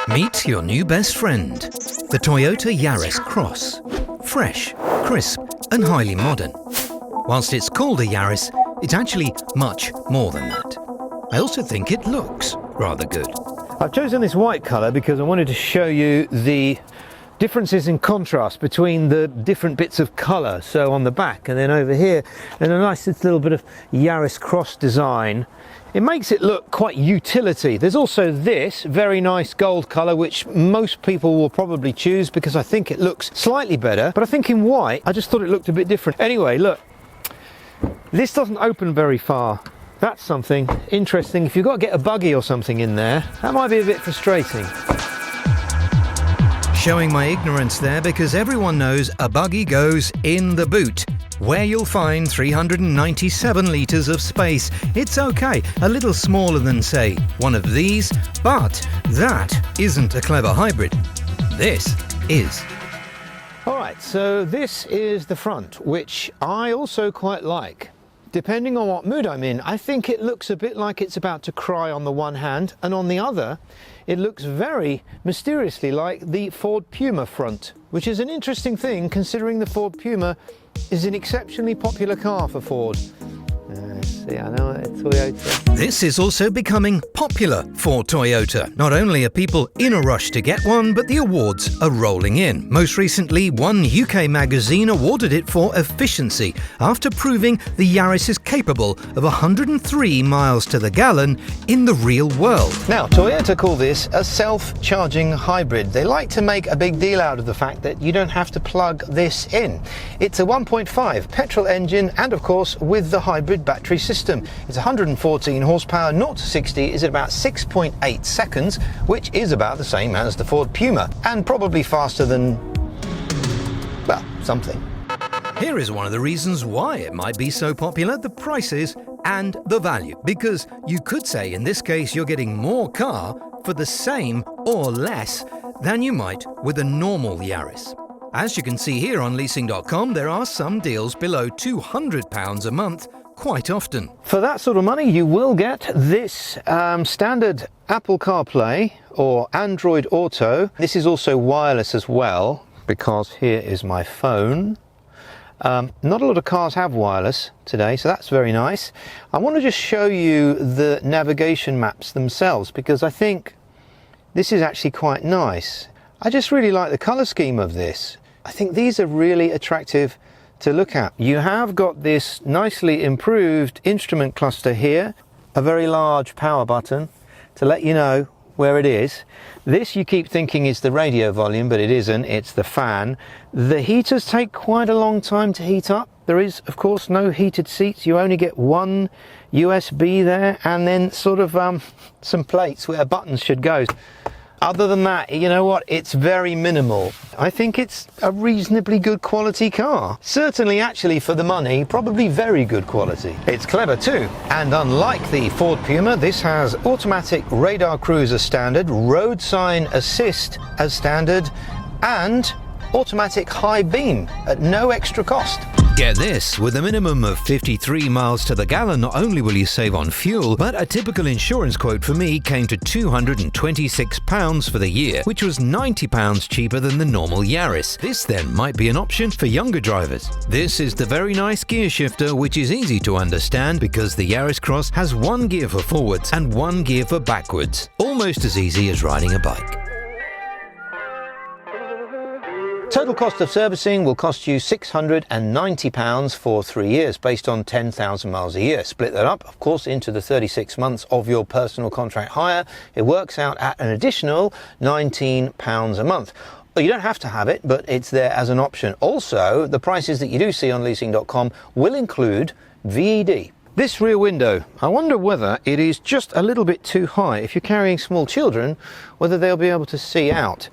Meet your new best friend, the Toyota Yaris Cross. Fresh, crisp and highly modern. Whilst it's called a Yaris, it's actually much more than that. I also think it looks rather good. I've chosen this white colour because I wanted to show you the differences in contrast between the different bits of colour. So on the back and then over here, and a nice little bit of Yaris Cross design. It makes it look quite utility. There's also this very nice gold colour, which most people will probably choose because I think it looks slightly better. But I think in white, I just thought it looked a bit different. Anyway, look, this doesn't open very far. That's something interesting. If you've got to get a buggy or something in there, that might be a bit frustrating. Showing my ignorance there, because everyone knows a buggy goes in the boot, where you'll find 397 litres of space. It's okay, a little smaller than, say, one of these, but that isn't a clever hybrid. This is. Alright, so this is the front, which I also quite like. Depending on what mood I'm in, I think it looks a bit like it's about to cry on the one hand, and on the other, it looks very mysteriously like the Ford Puma front, which is an interesting thing considering the Ford Puma is an exceptionally popular car for Ford. See, I know it's Toyota. This is also becoming popular for Toyota. Not only are people in a rush to get one, but the awards are rolling in. Most recently, one UK magazine awarded it for efficiency after proving the Yaris is capable of 103 miles to the gallon in the real world. Now, Toyota call this a self-charging hybrid. They like to make a big deal out of the fact that you don't have to plug this in. It's a 1.5 petrol engine and, of course, with the hybrid battery system. It's 114 horsepower, 0 to 60 is at about 6.8 seconds, which is about the same as the Ford Puma, and probably faster than, well, something. Here is one of the reasons why it might be so popular: the prices and the value. Because you could say in this case you're getting more car for the same or less than you might with a normal Yaris. As you can see here on Leasing.com, there are some deals below £200 a month quite often. For that sort of money, you will get this standard Apple CarPlay or Android Auto. This is also wireless as well, because here is my phone. Not a lot of cars have wireless today, so that's very nice. I want to just show you the navigation maps themselves, because I think this is actually quite nice. I just really like the colour scheme of this. I think these are really attractive to look at. You have got this nicely improved instrument cluster here, a very large power button to let you know where it is. This you keep thinking is the radio volume, but it isn't, it's the fan. The heaters take quite a long time to heat up. There is, of course, no heated seats. You only get one USB there, and then sort of some plates where buttons should go. Other than that, you know what, it's very minimal. I think it's a reasonably good quality car. Certainly, actually, for the money, probably very good quality. It's clever too. And unlike the Ford Puma, this has automatic radar cruise as standard, road sign assist as standard, and automatic high beam at no extra cost. Get this, with a minimum of 53 miles to the gallon, not only will you save on fuel, but a typical insurance quote for me came to £226 for the year, which was £90 cheaper than the normal Yaris. This then might be an option for younger drivers. This is the very nice gear shifter, which is easy to understand because the Yaris Cross has one gear for forwards and one gear for backwards. Almost as easy as riding a bike. Total cost of servicing will cost you £690 for 3 years based on 10,000 miles a year. Split that up, of course, into the 36 months of your personal contract hire. It works out at an additional £19 a month. Well, you don't have to have it, but it's there as an option. Also, the prices that you do see on Leasing.com will include VED. This rear window, I wonder whether it is just a little bit too high. If you're carrying small children, whether they'll be able to see out.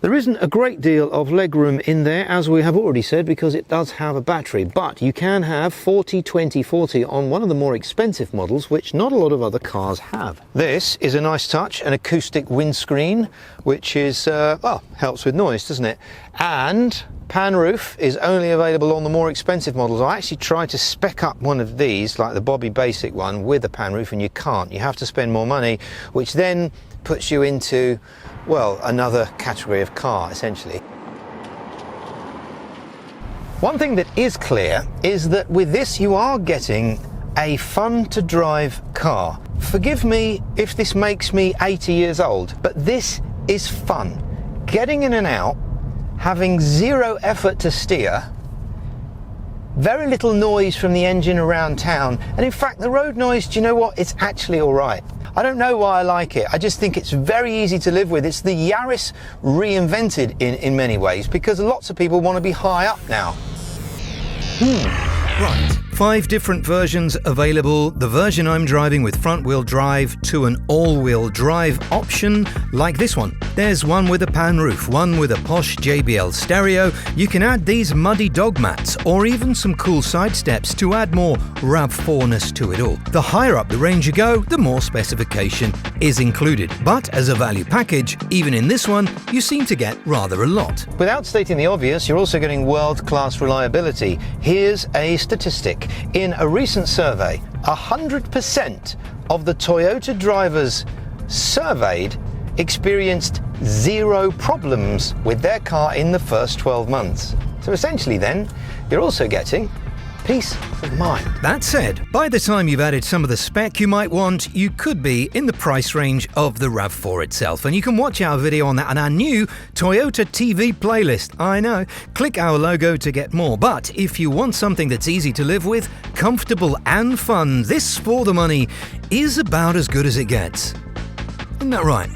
There isn't a great deal of legroom in there, as we have already said, because it does have a battery, but you can have 40-20-40 on one of the more expensive models, which not a lot of other cars have. This is a nice touch, an acoustic windscreen, which is, well, helps with noise, doesn't it? And pan roof is only available on the more expensive models. I actually tried to spec up one of these, like the Bobby Basic one, with a pan roof, and you can't. You have to spend more money, which then puts you into, well, another category of car, essentially. One thing that is clear is that with this you are getting a fun-to-drive car. Forgive me if this makes me 80 years old, but this is fun. Getting in and out, having zero effort to steer, very little noise from the engine around town, and in fact the road noise, do you know what, it's actually alright. I don't know why I like it, I just think it's very easy to live with. It's the Yaris reinvented in many ways, because lots of people want to be high up now. Right. 5 different versions available. The version I'm driving with front-wheel drive to an all-wheel drive option like this one. There's one with a pan roof, one with a posh JBL stereo. You can add these muddy dog mats or even some cool side steps to add more RAV4-ness to it all. The higher up the range you go, the more specification is included. But as a value package, even in this one, you seem to get rather a lot. Without stating the obvious, you're also getting world-class reliability. Here's a statistic. In a recent survey, 100% of the Toyota drivers surveyed experienced 0 problems with their car in the first 12 months. So essentially then, you're also getting peace of mind. That said, by the time you've added some of the spec you might want, you could be in the price range of the RAV4 itself. And you can watch our video on that on our new Toyota TV playlist. I know, click our logo to get more. But if you want something that's easy to live with, comfortable and fun, this for the money is about as good as it gets. Isn't that right?